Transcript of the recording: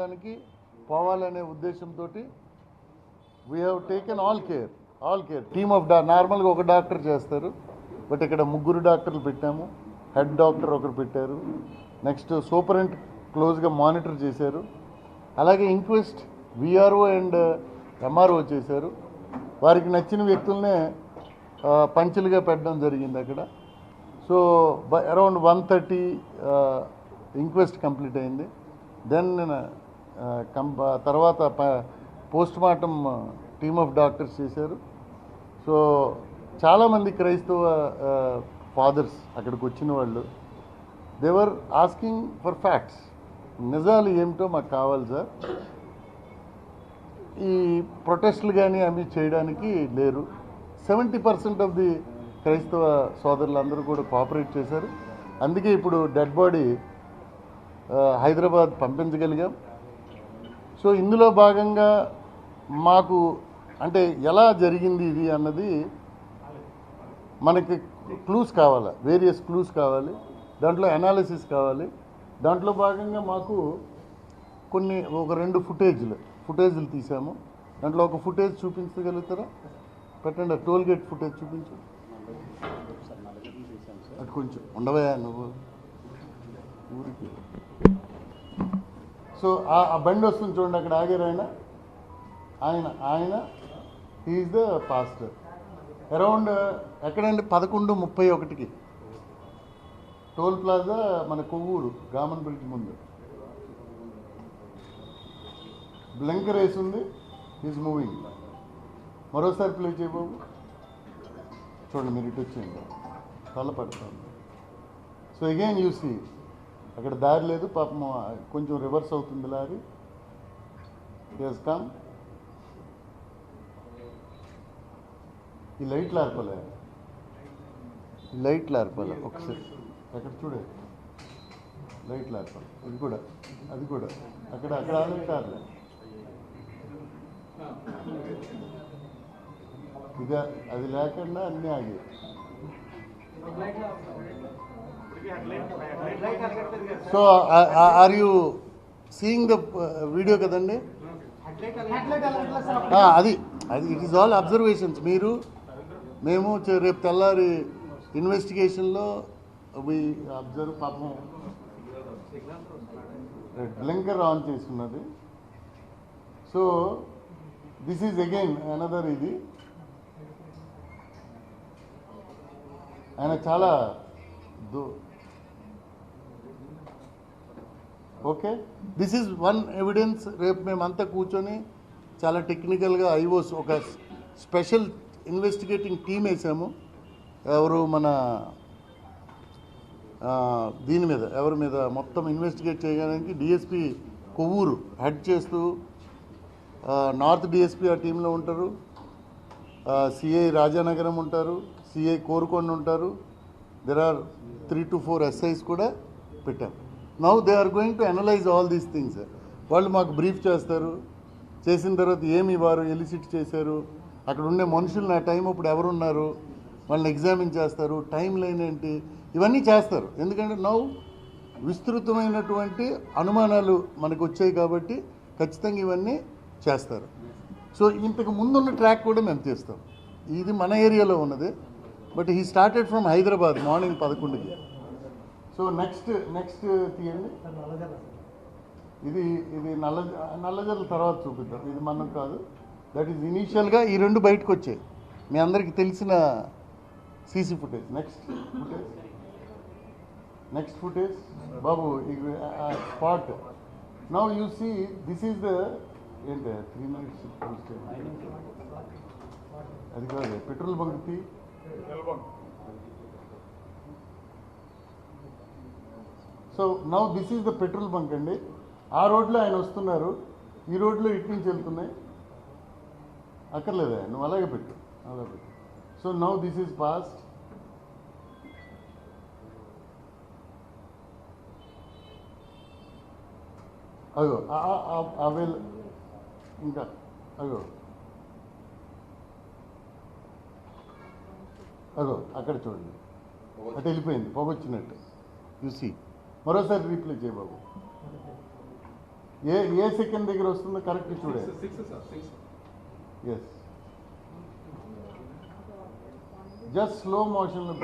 దానికి పోవాలనే ఉద్దేశంతో we have taken all care team of నార్మల్గా ఒక డాక్టర్ చేస్తారు, బట్ ఇక్కడ ముగ్గురు డాక్టర్లు పెట్టాము. హెడ్ డాక్టర్ ఒకరు పెట్టారు, నెక్స్ట్ సూపరింట్ క్లోజ్గా మానిటర్ చేశారు. అలాగే ఇంక్వెస్ట్ విఆర్ఓ అండ్ ఎంఆర్ఓ చేశారు. వారికి నచ్చిన వ్యక్తులనే పంచులుగా పెట్టడం జరిగింది అక్కడ. సో అరౌండ్ 1:30 ఇంక్వెస్ట్ కంప్లీట్ అయింది. దెన్ తర్వాత post mortem team of doctors చేశారు. సో చాలామంది క్రైస్తవ ఫాదర్స్ అక్కడికి వచ్చిన వాళ్ళు దేవర్ ఆస్కింగ్ ఫర్ ఫ్యాక్ట్స్. నిజాలు ఏమిటో మాకు కావాలి సార్, ఈ ప్రొటెస్టులు కానీ అవి చేయడానికి లేరు. 70% ఆఫ్ ది క్రైస్తవ సోదరులందరూ కూడా కోఆపరేట్ చేశారు. అందుకే ఇప్పుడు డెడ్ బాడీ హైదరాబాద్ పంపించగలిగాం. సో ఇందులో భాగంగా మాకు అంటే ఎలా జరిగింది ఇది అన్నది మనకి క్లూస్ కావాలి, వేరియస్ క్లూస్ కావాలి, దాంట్లో అనాలిసిస్ కావాలి. దాంట్లో భాగంగా మాకు ఒక 2 ఫుటేజ్లు తీసాము. దాంట్లో ఒక ఫుటేజ్ చూపించగలుగుతారా? పెట్టండి, టోల్ గేట్ ఫుటేజ్ చూపించు. అటు కొంచెం ఉండవా నువ్వు ఊరికి. సో ఆ బండి వస్తుంది చూడండి, అక్కడ ఆగారు ఆయన ఈజ్ ద పాస్టర్. అరౌండ్ ఎక్కడండి 11:31 టోల్ ప్లాజా మన కొవ్వూరు గామన్ బ్రిడ్జ్ ముందు బ్లింకర్ వేసి ఉంది. Is moving. మరోసారి ప్లే చేయబాబు. చూడండి, మీరు ఇటు వచ్చేయండి, తల పడుతుంది. సో అగైన్ యూ సీ అక్కడ దారి లేదు, పాపం కొంచెం రివర్స్ అవుతుంది లారీ. Yes come. ఈ లైట్లు ఆర్పాలి ఒకసారి. అక్కడ చూడే లైట్లు ఆర్పాలి. అది కూడా అక్కడ లైట్ ఆర్లే. ఇది అది లేకుండా అన్నీ ఆగి. So are you seeing the video కదండి? అది ఇట్ ఈస్ ఆల్ అబ్జర్వేషన్స్. మేము రేపు తెల్లారి ఇన్వెస్టిగేషన్లో అబ్జర్వ్. పాపం బ్లింకర్ ఆన్ చేస్తున్నది. So this is again another. ఇది ఆయన చాలా okay. This is one evidence. రేపు మేమంతా కూర్చొని చాలా టెక్నికల్గా ఐఓస్ ఒక స్పెషల్ ఇన్వెస్టిగేటింగ్ టీం వేసాము. మన దీని మీద ఎవరి మీద మొత్తం ఇన్వెస్టిగేట్ చేయడానికి డిఎస్పి కొవ్వూరు హెడ్ చేస్తూ, నార్త్ డిఎస్పి ఆ టీంలో ఉంటారు, సిఐ రాజానగరం ఉంటారు, సిఐ కోరుకొండ ఉంటారు. దెర్ ఆర్ 3 to 4 SIs కూడా పెట్టాం. Now they are going to analyze all these things. వాళ్ళు మాకు బ్రీఫ్ చేస్తారు. చేసిన తర్వాత ఏమి వారు ఎలిసిట్ చేశారు, అక్కడ ఉండే మనుషులు నా టైం అప్పుడు ఎవరున్నారు, వాళ్ళని ఎగ్జామిన్ చేస్తారు, టైం లైన్ ఏంటి, ఇవన్నీ చేస్తారు. ఎందుకంటే నౌ విస్తృతమైనటువంటి అనుమానాలు మనకు వచ్చాయి కాబట్టి ఖచ్చితంగా ఇవన్నీ చేస్తారు. సో ఇంతకు ముందున్న ట్రాక్ కూడా మేము తీస్తాం. ఇది మన ఏరియాలో ఉన్నది, but he started from Hyderabad morning 11కి. సో నెక్స్ట్ తీయండి. ఇది నల్లజర్ల తర్వాత చూపిద్దాం. ఇది మనం కాదు. దట్ ఈజ్ ఇనీషియల్గా ఈ 2 బయటకు వచ్చాయి, మీ అందరికీ తెలిసిన సీసీ ఫుటేజ్. నెక్స్ట్ ఫుటేజ్ బాబు, spot. Now you see this is the ఏంటి 3 minutes అది కాదు, పెట్రోల్ బంక్ తీ. So now this is the petrol bunk అండి. ఆ రోడ్లో ఆయన వస్తున్నారు, ఈ రోడ్లో ఇటు నుంచి వెళ్తున్నాయి. అక్కర్లేదా, నువ్వు అలాగే పెట్టు. So now this is past. అగో అవైల్ ఇంకా అగో అక్కడ చూడండి, అటు వెళ్ళిపోయింది పొగొచ్చినట్టు. చూసి మరోసారి రీప్లే చేయబాబు. ఏ సెకండ్ దగ్గర వస్తుందో కరెక్ట్ చూడే. ఎస్, జస్ట్ స్లో మోషన్లో